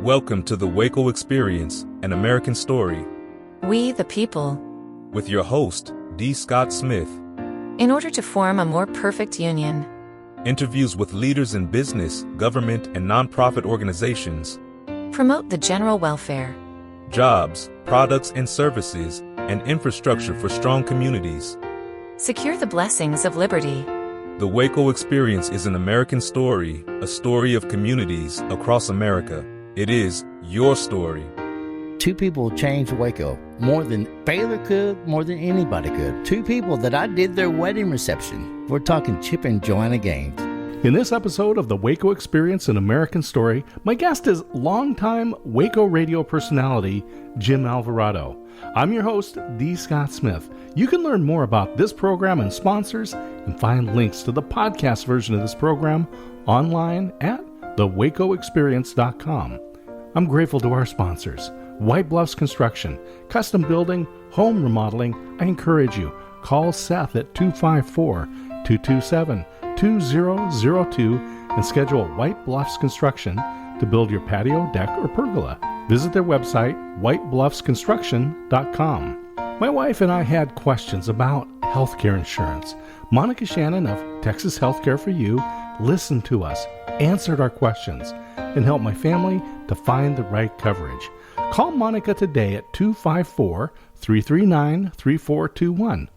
Welcome to the WACO Experience, an American story, We the people. with your host, D. Scott Smith. In order to form a more perfect union. Interviews with leaders in business, government, and nonprofit organizations. Promote the general welfare. Jobs, products and services, and infrastructure for strong communities. Secure the blessings of liberty. The WACO Experience is an American story, a story of communities across America. It is your story. Two people changed Waco more than Baylor could, more than anybody could. Two people that I did their wedding reception. We're talking Chip and Joanna Gaines. In this episode of the WACO Experience, an American story, my guest is longtime WACO radio personality, Jim Alvarado. I'm your host, D. Scott Smith. You can learn more about this program and sponsors and find links to the podcast version of this program online at thewacoexperience.com. I'm grateful to our sponsors, White Bluffs Construction, custom building, home remodeling. I encourage you, call Seth at 254-227-2002 and schedule White Bluffs Construction to build your patio, deck, or pergola. Visit their website, whitebluffsconstruction.com. My wife and I had questions about healthcare insurance. Monica Shannon of Texas Healthcare for You listened to us, answered our questions, and helped my family to find the right coverage. Call Monica today at 254-339-3421.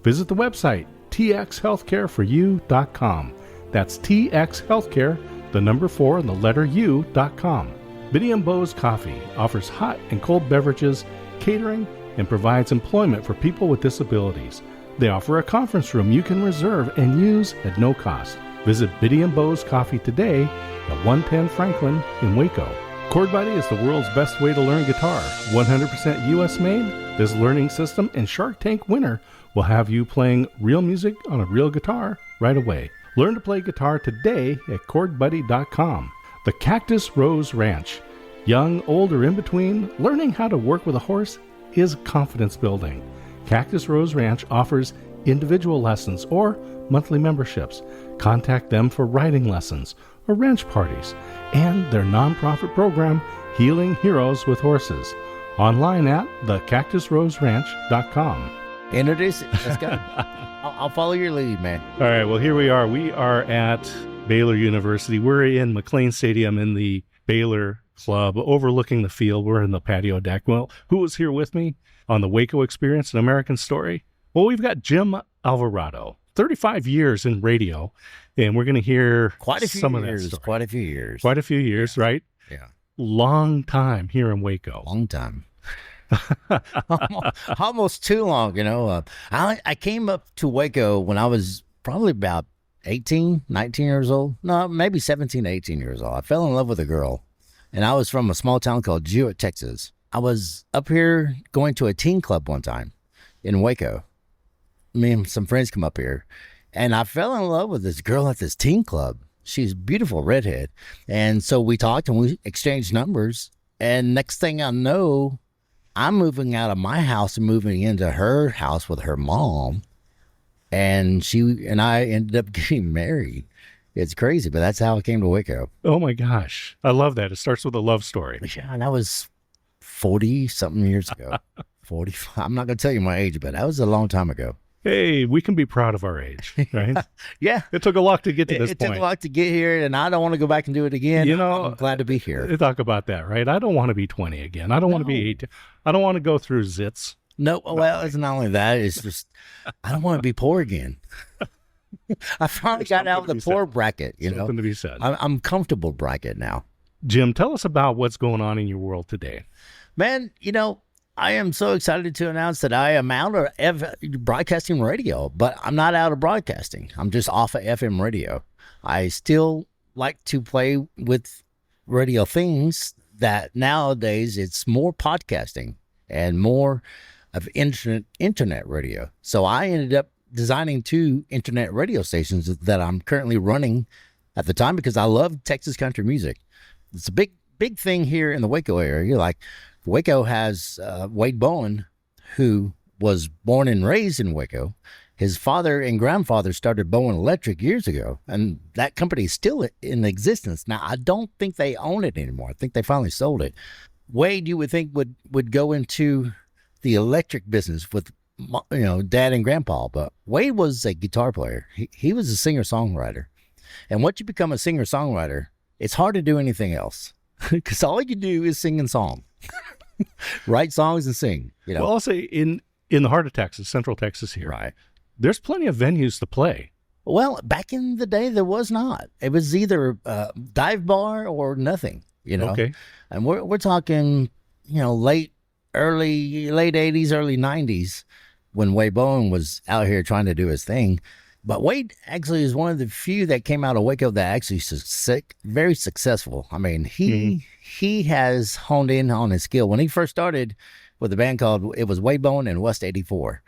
Visit the website, txhealthcareforyou.com. That's txhealthcare, the number 4 and the letter U.com. Biddy and Beau's Coffee offers hot and cold beverages, catering, and provides employment for people with disabilities. They offer a conference room you can reserve and use at no cost. Visit Biddy and Beau's Coffee today at 110 Franklin in Waco. ChordBuddy is the world's best way to learn guitar. 100% U.S. made. This learning system and Shark Tank winner will have you playing real music on a real guitar right away. Learn to play guitar today at ChordBuddy.com. The Cactus Rose Ranch. Young, old, or in between, learning how to work with a horse is confidence building. Cactus Rose Ranch offers individual lessons or monthly memberships. Contact them for riding lessons or ranch parties and their nonprofit program, Healing Heroes with Horses. Online at thecactusroseranch.com. Introduce it. Let's go. I'll follow your lead, man. All right, well, here we are. We are at Baylor University. We're in McLean Stadium in the Baylor Club overlooking the field. We're in the patio deck. Well, who was here with me on the WACO Experience, an American story? Well, we've got Jim Alvarado, 35 years in radio, and we're going to hear Quite a few some years. of that story. Quite a few years. Quite a few years, right? Yeah. Long time here in Waco. Long time. Almost too long, you know. I came up to Waco when I was probably about 18, 19 years old. No, maybe 17, 18 years old. I fell in love with a girl, and I was from a small town called Jewett, Texas. I was up here going to a teen club one time in Waco. Me and some friends come up here, and I fell in love with this girl at this teen club. She's a beautiful redhead. And so we talked and we exchanged numbers. And next thing I know, I'm moving out of my house and moving into her house with her mom. And she and I ended up getting married. It's crazy, but that's how I came to Waco. Oh my gosh. I love that. It starts with a love story. Yeah, and that was 40-something years ago. 45. I'm not going to tell you my age, but that was a long time ago. Hey, we can be proud of our age, right? Yeah. It took a lot to get to this It point. took a lot to get here, and I don't want to go back and do it again. You know, I'm glad to be here. Talk about that, right? I don't want to be 20 again. I don't want to be 18. I don't want to go through zits. No, well, it's not only that. It's just, I don't want to be poor again. I finally got out of the poor bracket, you know. Something to be said. I'm comfortable bracket now. Jim, tell us about what's going on in your world today. Man, you know, I am so excited to announce that I am out of broadcasting radio, but I'm not out of broadcasting. I'm just off of FM radio. I still like to play with radio things that nowadays it's more podcasting and more of internet radio. So I ended up designing 2 internet radio stations that I'm currently running at the time because I love Texas country music. It's a big thing here in the Waco area. Like Waco has Wade Bowen, who was born and raised in Waco. His father and grandfather started Bowen Electric years ago, and that company is still in existence. Now, I don't think they own it anymore. I think they finally sold it. Wade, you would think would go into the electric business with, dad and grandpa, but Wade was a guitar player. He was a singer-songwriter. And once you become a singer-songwriter, it's hard to do anything else because all you do is sing and song. Write songs and sing. Well, I'll say in the heart of Texas, Central Texas here, right, there's plenty of venues to play. Well, back in the day, there was not. It was either dive bar or nothing, Okay. And we're talking, late 80s, early 90s when Wade Bowen was out here trying to do his thing. But Wade actually is one of the few that came out of Waco that actually very successful. I mean, he has honed in on his skill. When he first started with a band it was Wade Bowen and West 84.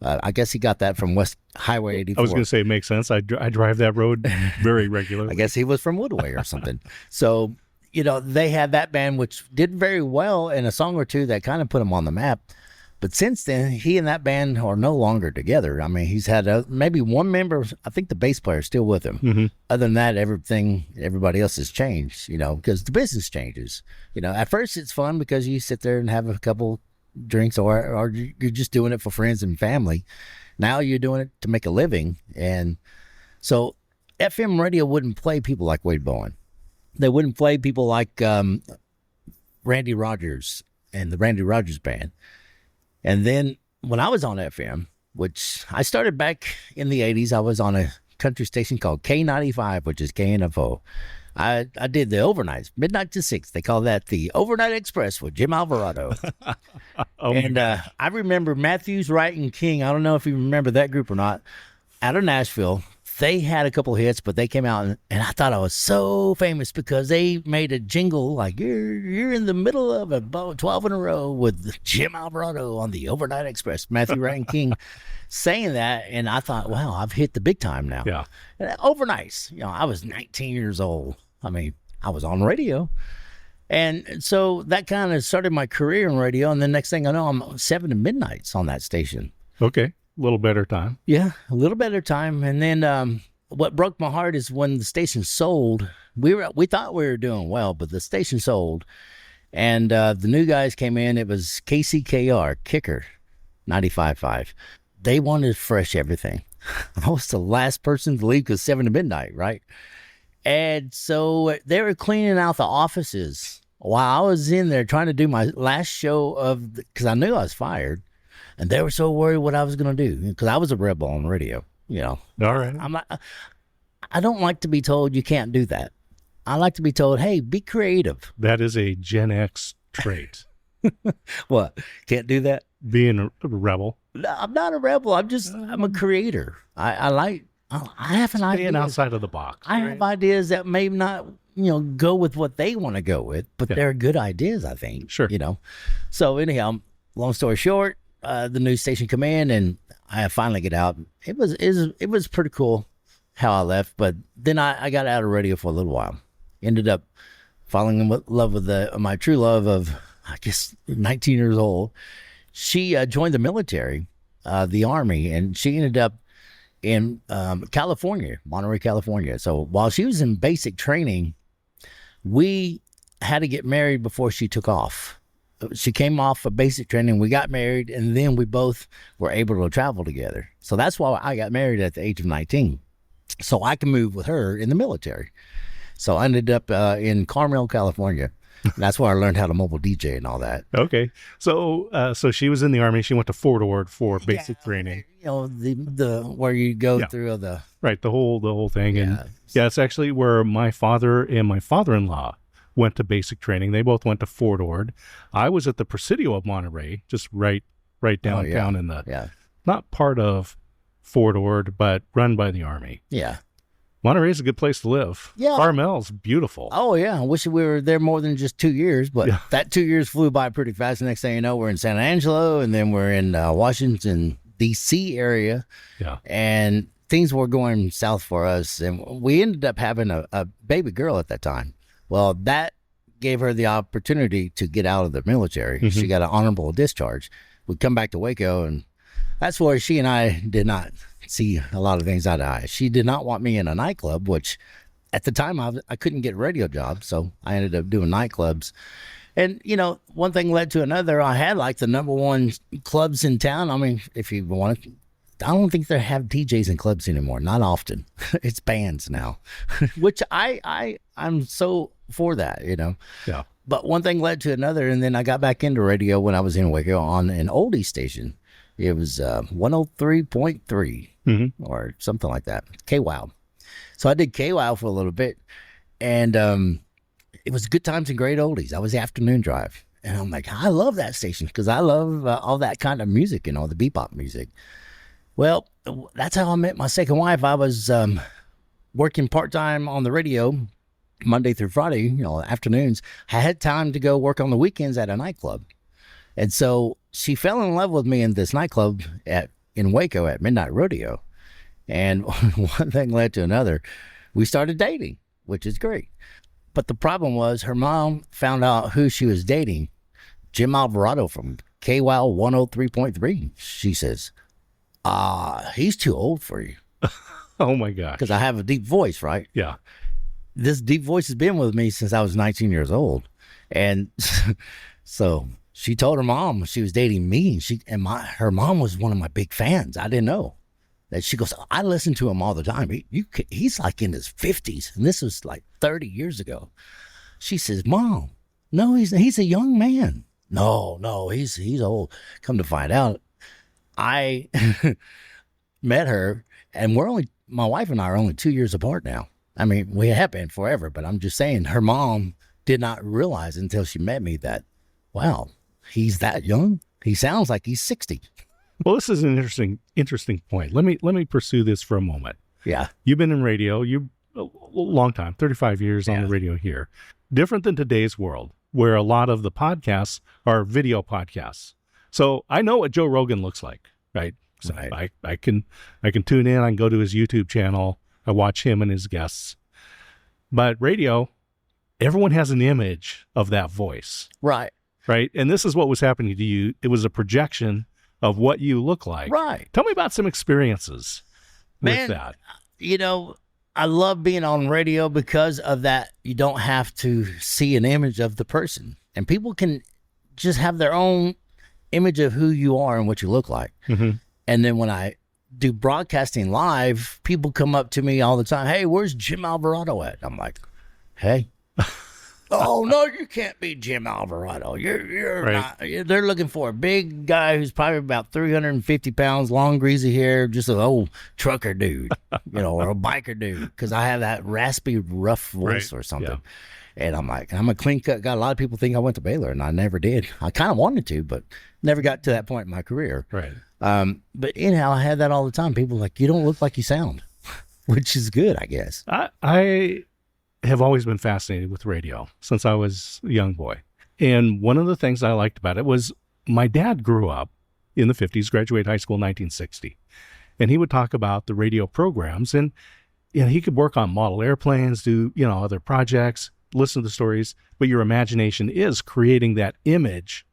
I guess he got that from West Highway 84. I was going to say it makes sense. I drive that road very regularly. I guess he was from Woodway or something. So, they had that band, which did very well, and a song or two that kind of put him on the map. But since then, he and that band are no longer together. I mean, he's had maybe one member, I think the bass player is still with him. Mm-hmm. Other than that, everybody else has changed, because the business changes. At first it's fun because you sit there and have a couple drinks or you're just doing it for friends and family. Now you're doing it to make a living. And so FM radio wouldn't play people like Wade Bowen. They wouldn't play people like Randy Rogers and the Randy Rogers Band. And then when I was on FM, which I started back in the 80s, I was on a country station called K95, which is KNFO. I did the overnights, midnight to 6. They call that the Overnight Express with Jim Alvarado. I remember Matthews, Wright, and King. I don't know if you remember that group or not. Out of Nashville, they had a couple hits, but they came out and I thought I was so famous because they made a jingle like you're in the middle of a 12 in a row with Jim Alvarado on the Overnight Express. Matthew, Wright, and King saying that, and I thought, wow, I've hit the big time now. Yeah. And overnights, I was 19 years old. I mean, I was on radio. And so that kind of started my career in radio. And the next thing I know, I'm 7 to midnights on that station. Okay. A little better time. Yeah, a little better time. And then what broke my heart is when the station sold. We thought we were doing well, but the station sold. And the new guys came in. It was KCKR, Kicker, 95.5. They wanted fresh everything. I was the last person to leave because 7 to midnight, right? And so they were cleaning out the offices while I was in there trying to do my last show because I knew I was fired. And they were so worried what I was going to do because I was a rebel on radio, All right. I don't like to be told you can't do that. I like to be told, hey, be creative. That is a Gen X trait. What? Can't do that? Being a rebel. No, I'm not a rebel. I'm a creator. I have an idea. Staying outside of the box. I have ideas that may not, go with what they want to go with, but they're good ideas, I think. Sure. So anyhow, long story short, the news station come in and I finally get out. It was pretty cool how I left, but then I got out of radio for a little while. Ended up falling in love with my true love of, I guess, 19 years old. She joined the military, the Army, and she ended up in California, Monterey, California. So while she was in basic training, we had to get married before she took off. She came off of basic training, we got married, and then we both were able to travel together. So that's why I got married at the age of 19. So I can move with her in the military. So I ended up in Carmel, California. That's where I learned how to mobile DJ and all that. Okay. So she was in the Army. She went to Fort Ord for basic training. The where you go through the... Right, the whole thing. Yeah. And it's actually where my father and my father-in-law went to basic training. They both went to Fort Ord. I was at the Presidio of Monterey, just right downtown in the, not part of Fort Ord, but run by the Army. Yeah. Monterey is a good place to live. Yeah. Carmel's beautiful. Oh, yeah. I wish we were there more than just 2 years, but that 2 years flew by pretty fast. The next thing you know, we're in San Angelo, and then we're in Washington, D.C. area. Yeah. And things were going south for us, and we ended up having a baby girl at that time. Well, that gave her the opportunity to get out of the military. Mm-hmm. She got an honorable discharge. We come back to Waco, and that's where she and I did not see a lot of things eye to eye. She did not want me in a nightclub, which at the time I couldn't get a radio job, so I ended up doing nightclubs. And, one thing led to another. I had like the number one clubs in town. I mean, if you want to, I don't think they have DJs in clubs anymore. Not often. It's bands now, which I'm so for that, Yeah. But one thing led to another, and then I got back into radio when I was in Waco on an oldie station. It was 103.3 or something like that, KWOW. So I did KWOW for a little bit, and it was good times and great oldies. I was the afternoon drive, and I'm like, I love that station because I love all that kind of music, the bebop music. Well, that's how I met my second wife. I was working part-time on the radio Monday through Friday, afternoons. I had time to go work on the weekends at a nightclub. And so she fell in love with me in this nightclub in Waco at Midnight Rodeo. And one thing led to another. We started dating, which is great. But the problem was her mom found out who she was dating, Jim Alvarado from KWOW 103.3. She says, he's too old for you. Oh, my gosh. Because I have a deep voice, right? Yeah. This deep voice has been with me since I was 19 years old. And so she told her mom she was dating me, and her mom was one of my big fans. I didn't know that. She goes, I listen to him all the time. He's like in his 50s, and this was like 30 years ago. She says, Mom, no, he's a young man. No, he's old. Come to find out, I met her, and my wife and I are only 2 years apart now. I mean, we have been forever, but I'm just saying her mom did not realize until she met me that, wow, he's that young. He sounds like he's 60. Well, this is an interesting point. Let me pursue this for a moment. Yeah. You've been in radio, a long time, 35 years on the radio here. Different than today's world, where a lot of the podcasts are video podcasts. So I know what Joe Rogan looks like, right? So right. I can tune in, I can go to his YouTube channel, I watch him and his guests. But radio, everyone has an image of that voice. Right. Right. And this is what was happening to you. It was a projection of what you look like. Right. Tell me about some experiences with that. I love being on radio because of that. You don't have to see an image of the person, and people can just have their own image of who you are and what you look like. Mm-hmm. And then when I do broadcasting live, people come up to me all the time. Hey, where's Jim Alvarado at? I'm like, hey. Oh, no, you can't be Jim Alvarado. You're right. not. They're looking for a big guy who's probably about 350 pounds, long, greasy hair, just an old trucker dude, or a biker dude, because I have that raspy, rough voice or something. Yeah. And I'm like, I'm a clean cut guy. A lot of people think I went to Baylor, and I never did. I kind of wanted to, but never got to that point in my career. Right. But anyhow, I had that all the time. People like, you don't look like you sound, which is good, I guess. I have always been fascinated with radio since I was a young boy. And one of the things I liked about it was my dad grew up in the 50s, graduated high school in 1960. And he would talk about the radio programs, and he could work on model airplanes, do, other projects, listen to the stories, but your imagination is creating that image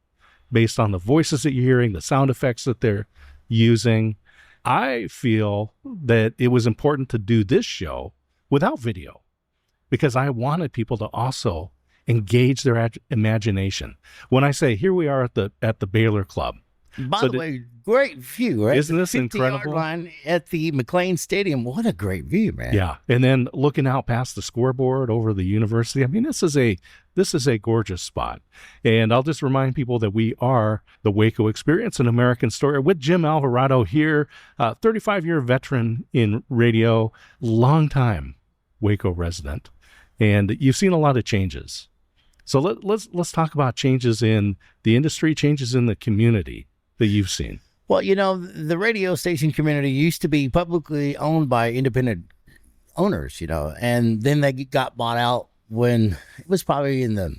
based on the voices that you're hearing, the sound effects that they're using. I feel that it was important to do this show without video because I wanted people to also engage their imagination. When I say, here we are at the Baylor Club. By the way, great view, right? Isn't this incredible? 50-yard line at the McLean Stadium. What a great view, man. Yeah. And then looking out past the scoreboard over the university. I mean, this is a gorgeous spot. And I'll just remind people that we are the WACO Experience, an American story with Jim Alvarado here, 35-year veteran in radio, longtime WACO resident. And you've seen a lot of changes. So let's talk about changes in the industry, changes in the community that you've seen. Well, the radio station community used to be publicly owned by independent owners, and then they got bought out when it was probably in the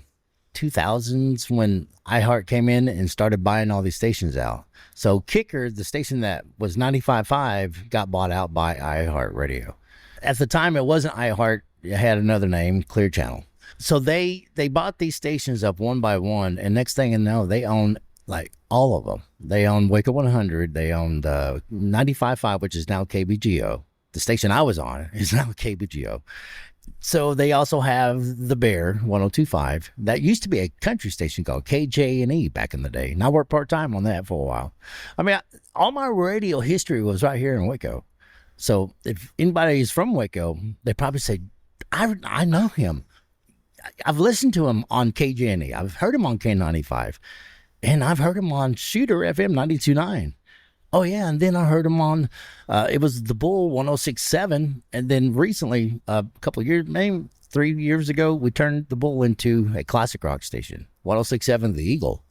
2000s when iHeart came in and started buying all these stations out. So Kicker, the station that was 95.5, got bought out by iHeart Radio. At the time, it wasn't iHeart. It had another name, Clear Channel. So they bought these stations up one by one, and next thing you know, they own like all of them. They own Waco 100. They owned 95.5, which is now KBGO. The station I was on is now KBGO. So they also have the Bear 102.5. That used to be a country station called KJ&E back in the day. And I worked part-time on that for a while. I mean, all my radio history was right here in Waco. So if anybody is from Waco, they probably say, I know him. I've listened to him on KJ&E. I've heard him on K95. And I've heard him on Shooter FM 92.9. Oh, yeah, and then I heard him on, it was the Bull 106.7, and then recently, a couple of years, maybe 3 years ago, we turned the Bull into a classic rock station, 106.7 The Eagle,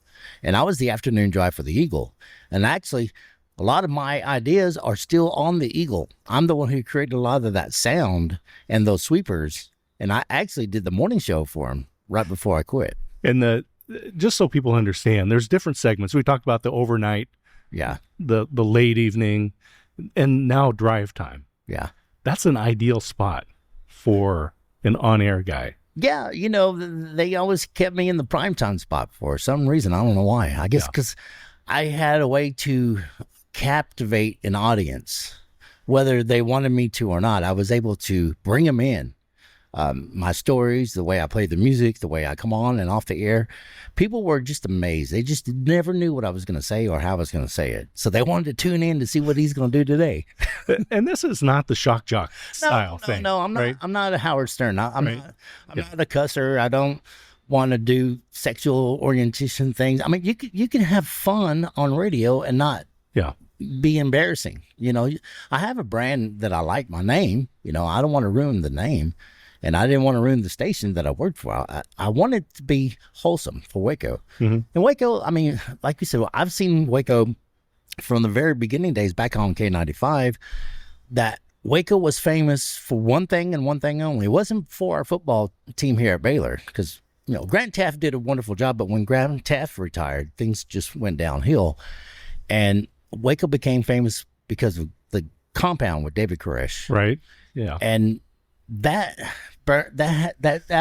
and I was the afternoon drive for the Eagle, and actually, a lot of my ideas are still on the Eagle. I'm the one who created a lot of that sound and those sweepers, and I actually did the morning show for him right before I quit. And just so people understand, there's different segments. We talked about the overnight, Yeah. the late evening, and now drive time. Yeah. That's an ideal spot for an on-air guy. Yeah, you know, they always kept me in the primetime spot for some reason. I don't know why. I guess because I had a way to captivate an audience, whether they wanted me to or not. I was able to bring them in. My stories, the way I play the music, the way I come on and off the air, people were just amazed. They just never knew what I was going to say or how I was going to say it. So they wanted to tune in to see what he's going to do today. And this is not the shock jock style thing. No, I'm not. Right? I'm not a Howard Stern. I'm Right. not a cusser. I don't want to do sexual orientation things. I mean, you can have fun on radio and not be embarrassing. You know, I have a brand that I like, my name. You know, I don't want to ruin the name. And I didn't want to ruin the station that I worked for. I wanted to be wholesome for Waco. Mm-hmm. And Waco, I mean, like you said, I've seen Waco from the very beginning days back on K95, that Waco was famous for one thing and one thing only. It wasn't for our football team here at Baylor, because, you know, Grant Taft did a wonderful job, but when Grant Taft retired, things just went downhill. And Waco became famous because of the compound with David Koresh. Right. Yeah. And that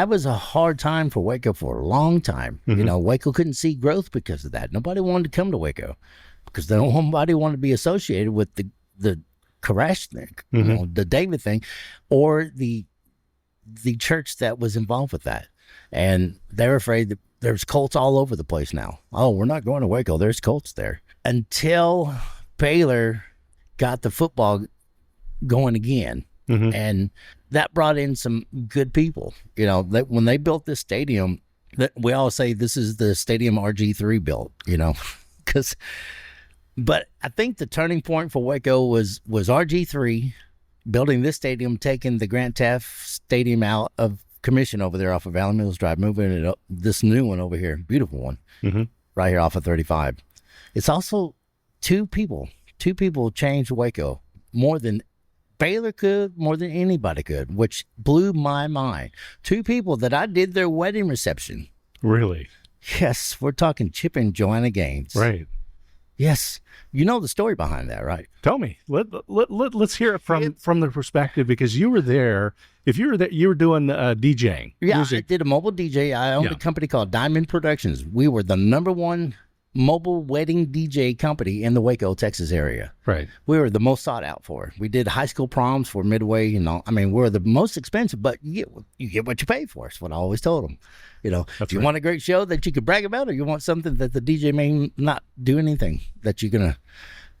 was a hard time for Waco for a long time. Mm-hmm. You know, Waco couldn't see growth because of that. Nobody wanted to come to Waco because nobody wanted to be associated with the Koresh thing, you know, the David thing, or the church that was involved with that. And they're afraid that there's cults all over the place now. Oh, we're not going to Waco. There's cults there. Until Baylor got the football going again. Mm-hmm. And that brought in some good people. You know, when they built this stadium, we all say this is the stadium RG3 built, you know, but I think the turning point for Waco was RG3 building this stadium, taking the Grant Taft Stadium out of commission over there off of Valley Mills Drive, moving it up, this new one over here, beautiful one, right here off of 35. It's also two people changed Waco more than Baylor could, more than anybody could, which blew my mind. Two people that I did their wedding reception. Really? Yes, we're talking Chip and Joanna Gaines. Right. Yes. You know the story behind that, right? Tell me. Let's hear it from the perspective, because you were there. If you were there, you were doing DJing. Yeah, music. I did a mobile DJ. I owned a company called Diamond Productions. We were the #1 mobile wedding DJ company in the Waco, Texas area. Right. We were the most sought out for. We did high school proms for Midway, you know. I mean, we're the most expensive, but you get what you pay for. That's what I always told them. You know, if you want a great show that you could brag about, or you want something that the DJ may not do anything that you're going to.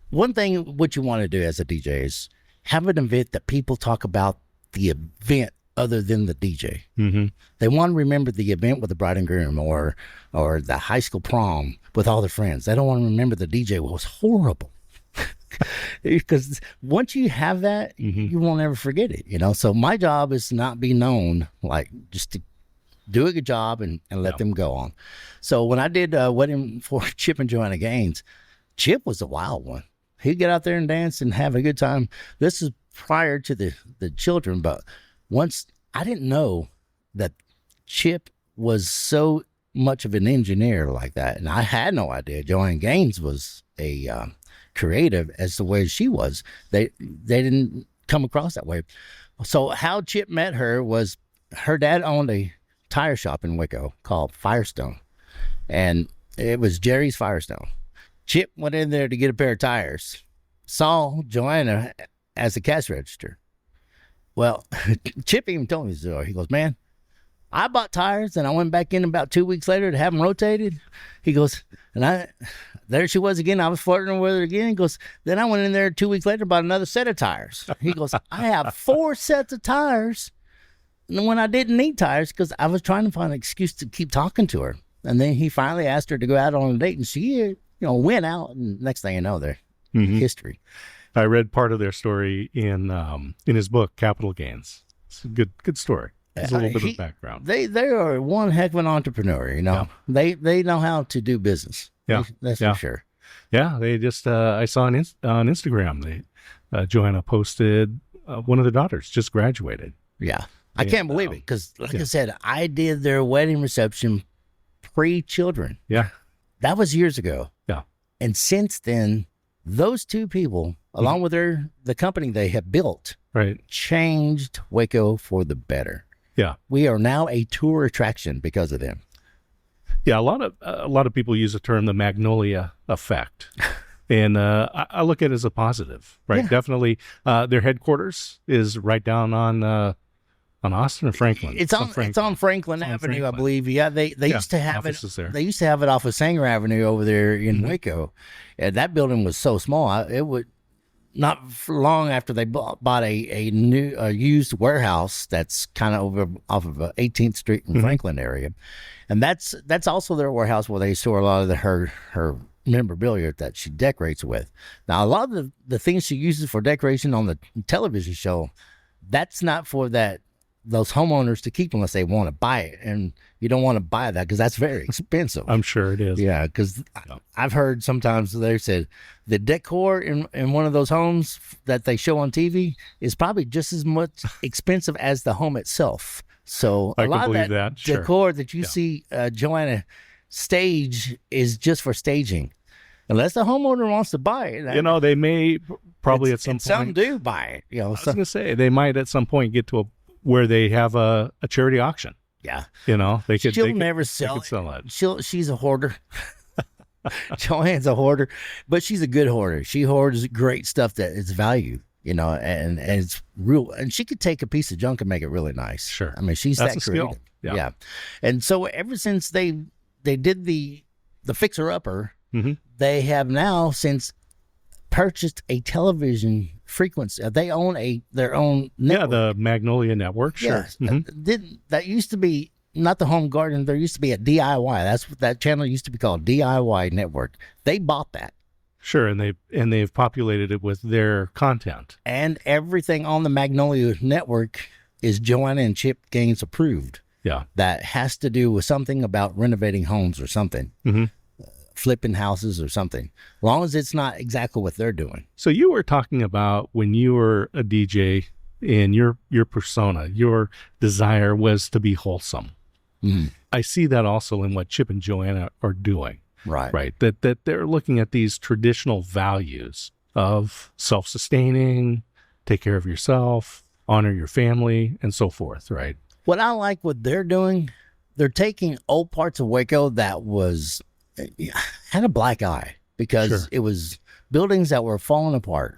One thing what you want to do as a DJ is have an event that people talk about the event other than the DJ. Mm-hmm. They want to remember the event with the bride and groom, or the high school prom with all their friends. They don't want to remember the DJ was horrible. Because once you have that, you won't ever forget it, you know? So my job is to not be known, like just to do a good job and let them go on. So when I did a wedding for Chip and Joanna Gaines, Chip was a wild one. He'd get out there and dance and have a good time. This is prior to the children, but once I didn't know that Chip was so much of an engineer like that, and I had no idea Joanna Gaines was a creative as the way she was. They didn't come across that way. So how Chip met her was her dad owned a tire shop in Waco called Firestone, and It was Jerry's Firestone. Chip went in there to get a pair of tires, saw Joanna as the cash register. Well, Chip even told me so. He goes, man, I bought tires and I went back in about 2 weeks later to have them rotated. He goes, and there she was again. I was flirting with her again. He goes, then I went in there 2 weeks later, bought another set of tires. He goes, I have 4 sets of tires when I didn't need tires because I was trying to find an excuse to keep talking to her. And then he finally asked her to go out on a date, and she, went out. And next thing you know, they're history. I read part of their story in his book, Capital Gains. It's a good story. It's a little bit of background. They are one heck of an entrepreneur, Yeah. They know how to do business. Yeah. That's for sure. Yeah, they just, I saw on Instagram, Joanna posted one of the daughters just graduated. Yeah. I can't believe it because, like I said, I did their wedding reception pre-children. Yeah. That was years ago. Yeah. And since then, those two people, along with the company they have built, right, changed Waco for the better. Yeah. We are now a tour attraction because of them. Yeah, a lot of people use the term the Magnolia effect. And I look at it as a positive, right? Yeah. Definitely. Their headquarters is right down on Austin or Franklin. It's on Franklin Avenue, I believe. Yeah, they used to have it. There. They used to have it off of Sanger Avenue over there in Waco. And that building was so small. It would not for long after they bought a new used warehouse that's kind of over off of 18th Street in Franklin area, and that's also their warehouse where they store a lot of her memorabilia that she decorates with. Now, a lot of the things she uses for decoration on the television show, that's not for those homeowners to keep unless they want to buy it, and you don't want to buy that because that's very expensive. I'm sure it is. Yeah, because I've heard sometimes they said the decor in one of those homes that they show on TV is probably just as much expensive as the home itself. So a lot of that decor that you see Joanna stage is just for staging. Unless the homeowner wants to buy it. They may probably at some point. Some do buy it. I was going to say, they might at some point get to where they have a charity auction. Yeah. She'll never sell it. Sell it. She's a hoarder. Joanne's a hoarder, but she's a good hoarder. She hoards great stuff that is value, and it's real. And she could take a piece of junk and make it really nice. Sure. I mean, she's That's that a creative. skill. Yeah. And so ever since they did the Fixer Upper, they have now since purchased a television frequency. They own their own network. Yeah, the Magnolia Network. Sure. Yes. That used to be not the Home Garden. There used to be a DIY. That's what that channel used to be called, DIY Network. They bought that. Sure, and they've populated it with their content. And everything on the Magnolia Network is Joanna and Chip Gaines approved. Yeah. That has to do with something about renovating homes or something. Flipping houses or something, as long as it's not exactly what they're doing. So you were talking about when you were a DJ and your persona, your desire was to be wholesome. I see that also in what Chip and Joanna are doing. Right. That they're looking at these traditional values of self-sustaining, take care of yourself, honor your family, and so forth. Right. What I like what they're doing, they're taking old parts of Waco that had a black eye because it was buildings that were falling apart.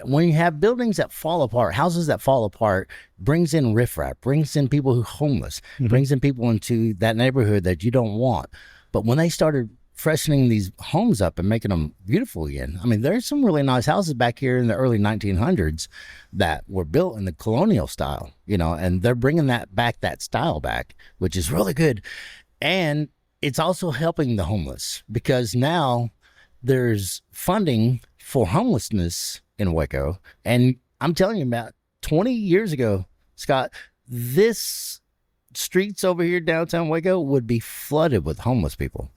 When you have buildings that fall apart, houses that fall apart, brings in riffraff, brings in people who are homeless, brings in people into that neighborhood that you don't want. But when they started freshening these homes up and making them beautiful again, I mean, there's some really nice houses back here in the early 1900s that were built in the colonial style, and they're bringing that style back, which is really good. And it's also helping the homeless because now there's funding for homelessness in Waco. And I'm telling you, about 20 years ago, Scott, this streets over here downtown Waco would be flooded with homeless people.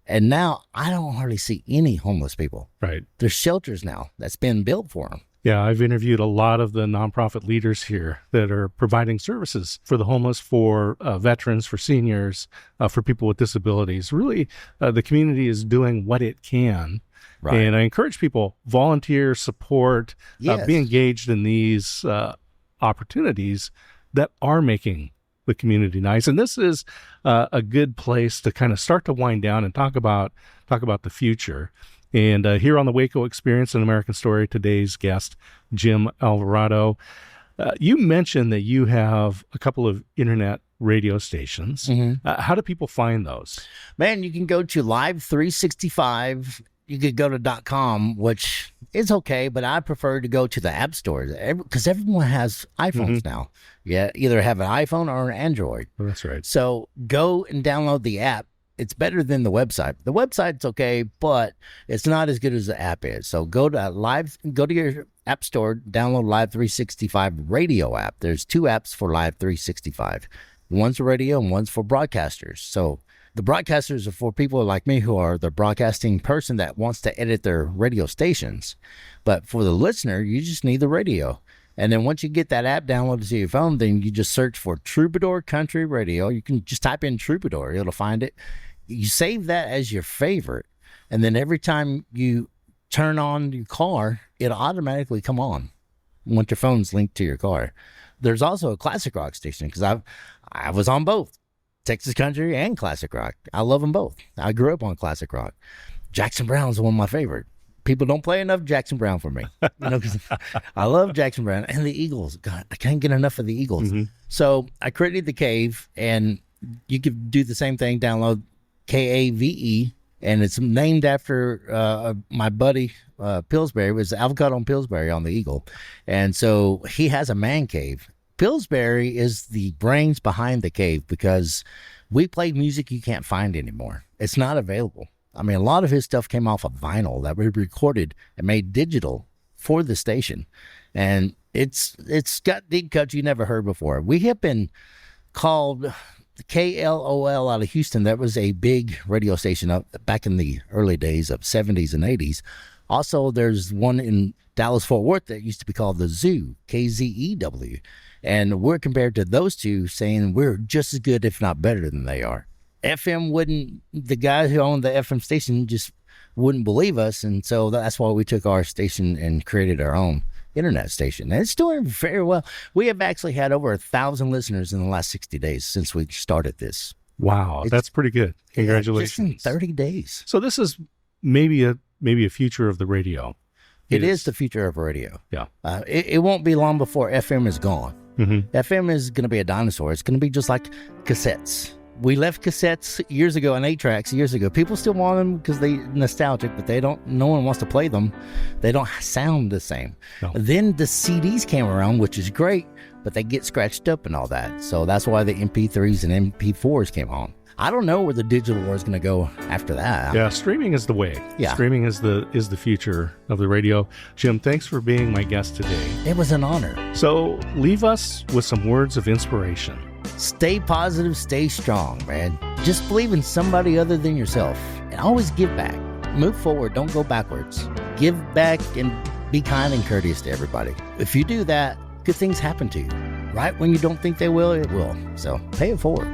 And now I don't hardly see any homeless people. Right. There's shelters now that's been built for them. Yeah, I've interviewed a lot of the nonprofit leaders here that are providing services for the homeless, for veterans, for seniors, for people with disabilities. Really, the community is doing what it can. Right. And I encourage people, volunteer, support, be engaged in these opportunities that are making the community nice. And this is a good place to kind of start to wind down and talk about the future. And here on the Waco Experience, an American Story, today's guest, Jim Alvarado. You mentioned that you have a couple of internet radio stations. Mm-hmm. How do people find those? Man, you can go to Live 365. You could go to .com, which is okay, but I prefer to go to the app stores because everyone has iPhones now. Yeah, either have an iPhone or an Android. Oh, that's right. So go and download the app. It's better than the website. The website's okay, but it's not as good as the app is. So go to your app store, download Live 365 radio app. There's 2 apps for Live 365. One's for radio and one's for broadcasters. So the broadcasters are for people like me who are the broadcasting person that wants to edit their radio stations. But for the listener, you just need the radio. And then once you get that app downloaded to your phone, then you just search for Troubadour Country Radio. You can just type in Troubadour. It'll find it. You save that as your favorite. And then every time you turn on your car, it'll automatically come on once your phone's linked to your car. There's also a classic rock station because I was on both. Texas country and classic rock. I love them both. I grew up on classic rock. Jackson Brown's one of my favorite. People don't play enough Jackson Brown for me. Cause I love Jackson Brown and the Eagles. God, I can't get enough of the Eagles. Mm-hmm. So I created the Cave, and you could do the same thing. Download KAVE, and it's named after my buddy Pillsbury. It was Avocado and Pillsbury on the Eagle, and so he has a man cave. Pillsbury is the brains behind the Cave because we play music you can't find anymore. It's not available. I mean, a lot of his stuff came off of vinyl that we recorded and made digital for the station. And it's got deep cuts you never heard before. We have been called KLOL out of Houston. That was a big radio station up back in the early days of 70s and 80s. Also, there's one in Dallas-Fort Worth that used to be called the Zoo, KZEW. And we're compared to those two, saying we're just as good, if not better than they are. The guy who owned the FM station just wouldn't believe us. And so that's why we took our station and created our own internet station. And it's doing very well. We have actually had over 1,000 listeners in the last 60 days since we started this. Wow, that's pretty good. Congratulations. Yeah, just in 30 days. So this is maybe a future of the radio. It is the future of radio. Yeah. It won't be long before FM is gone. Mm-hmm. FM is going to be a dinosaur. It's going to be just like cassettes. We left cassettes years ago and 8-tracks years ago. People still want them because they're nostalgic, but no one wants to play them. They don't sound the same. No. Then the CDs came around, which is great, but they get scratched up and all that. So that's why the MP3s and MP4s came on. I don't know where the digital war is going to go after that. Yeah, streaming is the way. Yeah. Streaming is the future of the radio. Jim, thanks for being my guest today. It was an honor. So leave us with some words of inspiration. Stay positive, stay strong, man. Just believe in somebody other than yourself. And always give back. Move forward, don't go backwards. Give back and be kind and courteous to everybody. If you do that, good things happen to you. Right when you don't think they will, it will. So pay it forward.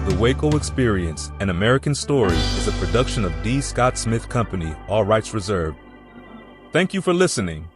The Waco Experience, an American Story, is a production of D. Scott Smith Company, all rights reserved. Thank you for listening.